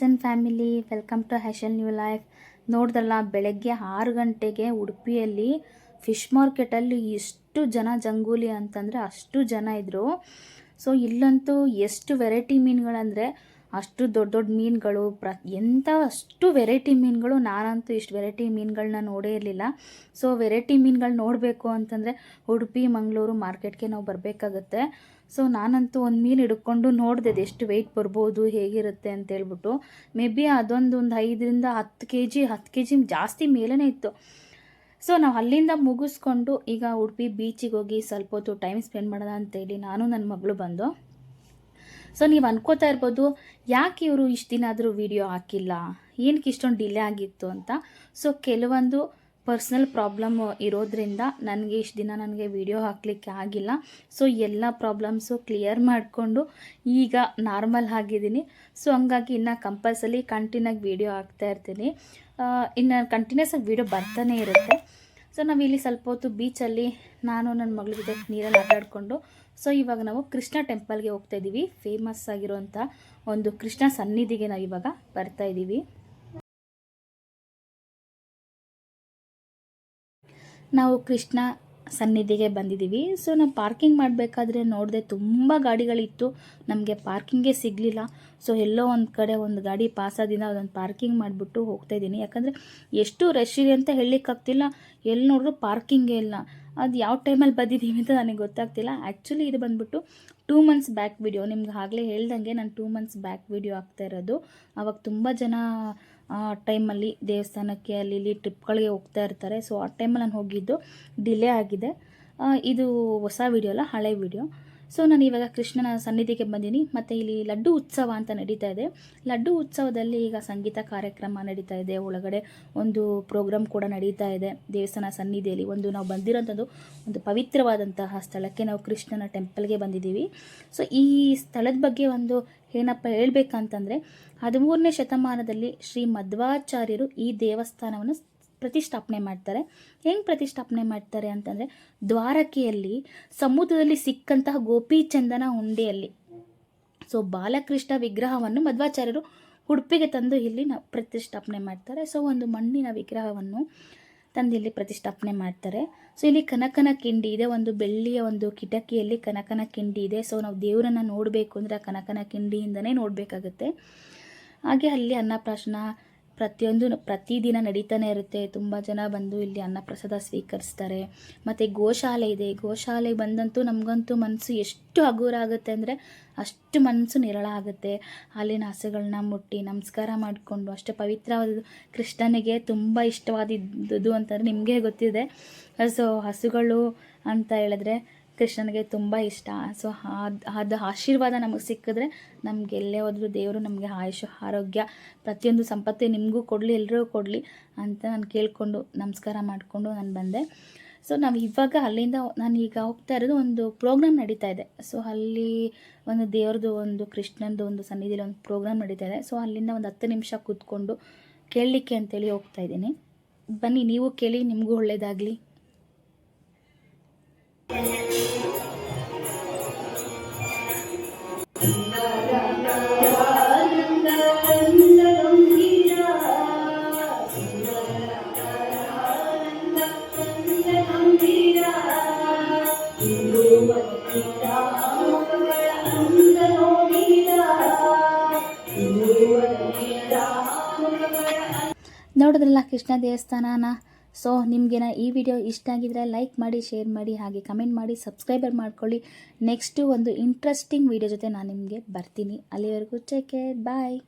Friends and family, welcome to ಹ್ಯಾಶಲ್ new life. ನೋಡಿದ್ರಲ್ಲ, ಬೆಳಗ್ಗೆ 6 ಗಂಟೆಗೆ ಉಡುಪಿಯಲ್ಲಿ ಫಿಶ್ ಮಾರ್ಕೆಟಲ್ಲಿ ಎಷ್ಟು ಜನ ಜಂಗೂಲಿ ಅಂತಂದರೆ ಅಷ್ಟು ಜನ ಇದ್ದರು. ಸೊ ಇಲ್ಲಂತೂ ಎಷ್ಟು ವೆರೈಟಿ ಮೀನುಗಳಂದರೆ ಅಷ್ಟು ದೊಡ್ಡ ದೊಡ್ಡ ಮೀನುಗಳು, ಅಷ್ಟು ವೆರೈಟಿ ಮೀನುಗಳು. ನಾನಂತೂ ಇಷ್ಟು ವೆರೈಟಿ ಮೀನುಗಳನ್ನ ನೋಡೇ ಇರಲಿಲ್ಲ. ಸೊ ವೆರೈಟಿ ಮೀನುಗಳು ನೋಡಬೇಕು ಅಂತಂದರೆ ಉಡುಪಿ ಮಂಗಳೂರು ಮಾರ್ಕೆಟ್ಗೆ ನಾವು ಬರಬೇಕಾಗತ್ತೆ. ಸೊ ನಾನಂತೂ ಒಂದು ಮೀನು ಹಿಡ್ಕೊಂಡು ನೋಡಿದೆ ಎಷ್ಟು ವೆಯ್ಟ್ ಬರ್ಬೋದು, ಹೇಗಿರುತ್ತೆ ಅಂತೇಳ್ಬಿಟ್ಟು. ಮೇ ಬಿ ಅದೊಂದು 5ರಿಂದ 10 kg ಜಾಸ್ತಿ ಮೇಲೇ ಇತ್ತು. ಸೊ ನಾವು ಅಲ್ಲಿಂದ ಮುಗಿಸ್ಕೊಂಡು ಈಗ ಉಡುಪಿ ಬೀಚಿಗೆ ಹೋಗಿ ಸ್ವಲ್ಪ ಹೊತ್ತು ಟೈಮ್ ಸ್ಪೆಂಡ್ ಮಾಡೋಣ ಅಂತೇಳಿ ನಾನು ನನ್ನ ಮಗಳು ಬಂದು. ಸೊ ನೀವು ಅನ್ಕೋತಾ ಇರ್ಬೋದು, ಯಾಕೆ ಇವರು ಇಷ್ಟು ದಿನ ಆದರೂ ವಿಡಿಯೋ ಹಾಕಿಲ್ಲ, ಏನಕ್ಕೆ ಇಷ್ಟೊಂದು ಡಿಲೇ ಆಗಿತ್ತು ಅಂತ. ಸೊ ಕೆಲವೊಂದು ಪರ್ಸ್ನಲ್ ಪ್ರಾಬ್ಲಮ್ ಇರೋದ್ರಿಂದ ನನಗೆ ಇಷ್ಟು ದಿನ ವಿಡಿಯೋ ಹಾಕಲಿಕ್ಕೆ ಆಗಿಲ್ಲ. ಸೊ ಎಲ್ಲ ಪ್ರಾಬ್ಲಮ್ಸು ಕ್ಲಿಯರ್ ಮಾಡಿಕೊಂಡು ಈಗ ನಾರ್ಮಲ್ ಆಗಿದ್ದೀನಿ. ಸೊ ಹಂಗಾಗಿ ಇನ್ನು ಕಂಪಲ್ಸರಿ ಕಂಟಿನ್ಯೂಗಿ ವಿಡಿಯೋ ಹಾಕ್ತಾ ಇರ್ತೀನಿ. ಇನ್ನು ಕಂಟಿನ್ಯೂಸ್ ಆಗಿ ವಿಡಿಯೋ ಬರ್ತಾನೆ ಇರುತ್ತೆ. ಸೊ ನಾವಿಲ್ಲಿ ಸ್ವಲ್ಪ ಹೊತ್ತು ಬೀಚಲ್ಲಿ ನಾನು ನನ್ನ ಮಗಳ ಜೊತೆ ನೀರಲ್ಲಿ ಆಟ ಆಡಿಕೊಂಡು, ಸೊ ಇವಾಗ ನಾವು ಕೃಷ್ಣ ಟೆಂಪಲ್ಗೆ ಹೋಗ್ತಾ ಇದ್ದೀವಿ. ಫೇಮಸ್ ಆಗಿರೋಂಥ ಒಂದು ಕೃಷ್ಣ ಸನ್ನಿಧಿಗೆ ನಾವು ಇವಾಗ ಬರ್ತಾ ಇದ್ದೀವಿ. ನಾವು ಕೃಷ್ಣ ಸನ್ನಿಧಿಗೆ ಬಂದಿದ್ದೀವಿ. ಸೊ ನಾವು ಪಾರ್ಕಿಂಗ್ ಮಾಡಬೇಕಾದ್ರೆ ನೋಡಿದೆ ತುಂಬ ಗಾಡಿಗಳಿತ್ತು, ನಮಗೆ ಪಾರ್ಕಿಂಗೇ ಸಿಗಲಿಲ್ಲ. ಸೊ ಎಲ್ಲೋ ಒಂದು ಕಡೆ ಒಂದು ಗಾಡಿ ಪಾಸಾದಿಂದ ಅದೊಂದು ಪಾರ್ಕಿಂಗ್ ಮಾಡಿಬಿಟ್ಟು ಹೋಗ್ತಾಯಿದ್ದೀನಿ. ಯಾಕಂದರೆ ಎಷ್ಟು ರಶ್ ಇದೆ ಅಂತ ಹೇಳಲಿಕ್ಕಾಗ್ತಿಲ್ಲ, ಎಲ್ಲಿ ನೋಡಿದ್ರು ಪಾರ್ಕಿಂಗೇ ಇಲ್ಲ. ಅದು ಯಾವ ಟೈಮಲ್ಲಿ ಬಂದಿದ್ದೀವಿ ಅಂತ ನನಗೆ ಗೊತ್ತಾಗ್ತಿಲ್ಲ. ಆ್ಯಕ್ಚುಲಿ ಇದು ಬಂದುಬಿಟ್ಟು 2 months ಬ್ಯಾಕ್ ವಿಡಿಯೋ. ನಿಮ್ಗೆ ಆಗಲೇ ಹೇಳ್ದಂಗೆ ನಾನು 2 months ಬ್ಯಾಕ್ ವಿಡಿಯೋ ಆಗ್ತಾ ಇರೋದು. ಆವಾಗ ತುಂಬ ಜನ ಟೈಮಲ್ಲಿ ದೇವಸ್ಥಾನಕ್ಕೆ ಅಲ್ಲಿ ಟ್ರಿಪ್ಗಳಿಗೆ ಹೋಗ್ತಾ ಇರ್ತಾರೆ. ಸೊ ಆ ಟೈಮಲ್ಲಿ ನಾನು ಹೋಗಿದ್ದು ಡಿಲೇ ಆಗಿದೆ. ಇದು ಹೊಸ ವಿಡಿಯೋ ಅಲ್ಲ, ಹಳೆ ವಿಡಿಯೋ. ಸೊ ನಾನು ಇವಾಗ ಕೃಷ್ಣನ ಸನ್ನಿಧಿಗೆ ಬಂದೀನಿ. ಮತ್ತು ಇಲ್ಲಿ ಲಡ್ಡು ಉತ್ಸವ ಅಂತ ನಡೀತಾ ಇದೆ. ಲಡ್ಡು ಉತ್ಸವದಲ್ಲಿ ಈಗ ಸಂಗೀತ ಕಾರ್ಯಕ್ರಮ ನಡೀತಾ ಇದೆ, ಒಳಗಡೆ ಒಂದು ಪ್ರೋಗ್ರಾಮ್ ಕೂಡ ನಡೀತಾ ಇದೆ ದೇವಸ್ಥಾನ ಸನ್ನಿಧಿಯಲ್ಲಿ. ನಾವು ಬಂದಿರೋಂಥದ್ದು ಒಂದು ಪವಿತ್ರವಾದಂತಹ ಸ್ಥಳಕ್ಕೆ, ನಾವು ಕೃಷ್ಣನ ಟೆಂಪಲ್ಗೆ ಬಂದಿದ್ದೀವಿ. ಸೊ ಈ ಸ್ಥಳದ ಬಗ್ಗೆ ಒಂದು ಏನಪ್ಪ ಹೇಳ್ಬೇಕಂತಂದರೆ, 13ನೇ ಶತಮಾನದಲ್ಲಿ ಶ್ರೀ ಮಧ್ವಾಚಾರ್ಯರು ಈ ದೇವಸ್ಥಾನವನ್ನು ಪ್ರತಿಷ್ಠಾಪನೆ ಮಾಡ್ತಾರೆ. ಹೆಂಗೆ ಪ್ರತಿಷ್ಠಾಪನೆ ಮಾಡ್ತಾರೆ ಅಂತಂದರೆ, ದ್ವಾರಕೆಯಲ್ಲಿ ಸಮುದ್ರದಲ್ಲಿ ಸಿಕ್ಕಂತಹ ಗೋಪಿಚಂದನ ಉಂಡೆಯಲ್ಲಿ ಸೊ ಬಾಲಕೃಷ್ಣ ವಿಗ್ರಹವನ್ನು ಮಧ್ವಾಚಾರ್ಯರು ಉಡುಪಿಗೆ ತಂದು ಇಲ್ಲಿ ನಾವು ಪ್ರತಿಷ್ಠಾಪನೆ ಮಾಡ್ತಾರೆ. ಸೊ ಒಂದು ಮಣ್ಣಿನ ವಿಗ್ರಹವನ್ನು ತಂದು ಇಲ್ಲಿ ಪ್ರತಿಷ್ಠಾಪನೆ ಮಾಡ್ತಾರೆ. ಸೊ ಇಲ್ಲಿ ಕನಕನ ಕಿಂಡಿ ಇದೆ, ಒಂದು ಬೆಳ್ಳಿಯ ಒಂದು ಕಿಟಕಿಯಲ್ಲಿ ಕನಕನ ಕಿಂಡಿ ಇದೆ. ಸೊ ನಾವು ದೇವರನ್ನು ನೋಡಬೇಕು ಅಂದರೆ ಆ ಕನಕನ ಕಿಂಡಿಯಿಂದನೇ ನೋಡಬೇಕಾಗುತ್ತೆ. ಹಾಗೆ ಅಲ್ಲಿ ಅನ್ನಪ್ರಾಶನ ಪ್ರತಿದಿನ ನಡೀತಾನೆ ಇರುತ್ತೆ. ತುಂಬ ಜನ ಬಂದು ಇಲ್ಲಿ ಅನ್ನಪ್ರಸಾದ ಸ್ವೀಕರಿಸ್ತಾರೆ. ಮತ್ತು ಗೋಶಾಲೆ ಇದೆ. ಗೋಶಾಲೆಗೆ ಬಂದಂತೂ ನಮಗಂತೂ ಮನಸ್ಸು ಎಷ್ಟು ಹಗುರ ಆಗುತ್ತೆ ಅಂದರೆ ಅಷ್ಟು ಮನಸ್ಸು ನಿರಳ ಆಗುತ್ತೆ. ಅಲ್ಲಿನ ಹಸುಗಳನ್ನ ಮುಟ್ಟಿ ನಮಸ್ಕಾರ ಮಾಡಿಕೊಂಡು, ಅಷ್ಟು ಪವಿತ್ರವಾದದ್ದು, ಕೃಷ್ಣನಿಗೆ ತುಂಬ ಇಷ್ಟವಾದದ್ದು ಅಂತಂದರೆ ನಿಮಗೆ ಗೊತ್ತಿದೆ. ಸೊ ಹಸುಗಳು ಅಂತ ಹೇಳಿದ್ರೆ ಕೃಷ್ಣನಿಗೆ ತುಂಬ ಇಷ್ಟ. ಸೊ ಅದು ಆಶೀರ್ವಾದ ನಮಗೆ ಸಿಕ್ಕಿದ್ರೆ ನಮ್ಗೆ ಎಲ್ಲೇ ಹೋದ್ರೂ ದೇವರು ನಮಗೆ ಆಯುಷು ಆರೋಗ್ಯ ಪ್ರತಿಯೊಂದು ಸಂಪತ್ತು ನಿಮಗೂ ಕೊಡಲಿ, ಎಲ್ಲರಿಗೂ ಕೊಡಲಿ ಅಂತ ನಾನು ಕೇಳಿಕೊಂಡು ನಮಸ್ಕಾರ ಮಾಡಿಕೊಂಡು ನಾನು ಬಂದೆ. ಸೊ ನಾವು ಇವಾಗ ಅಲ್ಲಿಂದ ನಾನು ಈಗ ಹೋಗ್ತಾ ಇರೋದು ಒಂದು ಪ್ರೋಗ್ರಾಮ್ ನಡೀತಾ ಇದೆ. ಸೊ ಅಲ್ಲಿ ಒಂದು ದೇವ್ರದ್ದು ಒಂದು ಕೃಷ್ಣಂದು ಒಂದು ಸನ್ನಿಧಿಯಲ್ಲಿ ಒಂದು ಪ್ರೋಗ್ರಾಮ್ ನಡೀತಾ ಇದೆ. ಸೊ ಅಲ್ಲಿಂದ ಒಂದು 10 ನಿಮಿಷ ಕೂತ್ಕೊಂಡು ಕೇಳಲಿಕ್ಕೆ ಅಂತೇಳಿ ಹೋಗ್ತಾ ಇದ್ದೀನಿ. ಬನ್ನಿ, ನೀವು ಕೇಳಿ, ನಿಮಗೂ ಒಳ್ಳೆಯದಾಗಲಿ. ನೋಡಿದ್ರಲ್ಲ ಕೃಷ್ಣ ದೇವಸ್ಥಾನನ. ಸೊ ನಿಮಗೇನ ಈ ವಿಡಿಯೋ ಇಷ್ಟ ಆಗಿದ್ರೆ ಲೈಕ್ ಮಾಡಿ, ಶೇರ್ ಮಾಡಿ, ಹಾಗೆ ಕಮೆಂಟ್ ಮಾಡಿ, ಸಬ್ಸ್ಕ್ರೈಬರ್ ಮಾಡ್ಕೊಳ್ಳಿ. ನೆಕ್ಸ್ಟು ಒಂದು ಇಂಟ್ರೆಸ್ಟಿಂಗ್ ವಿಡಿಯೋ ಜೊತೆ ನಾನು ನಿಮಗೆ ಬರ್ತೀನಿ. ಅಲ್ಲಿವರೆಗೂ ಟೇಕ್ ಕೇರ್, ಬಾಯ್.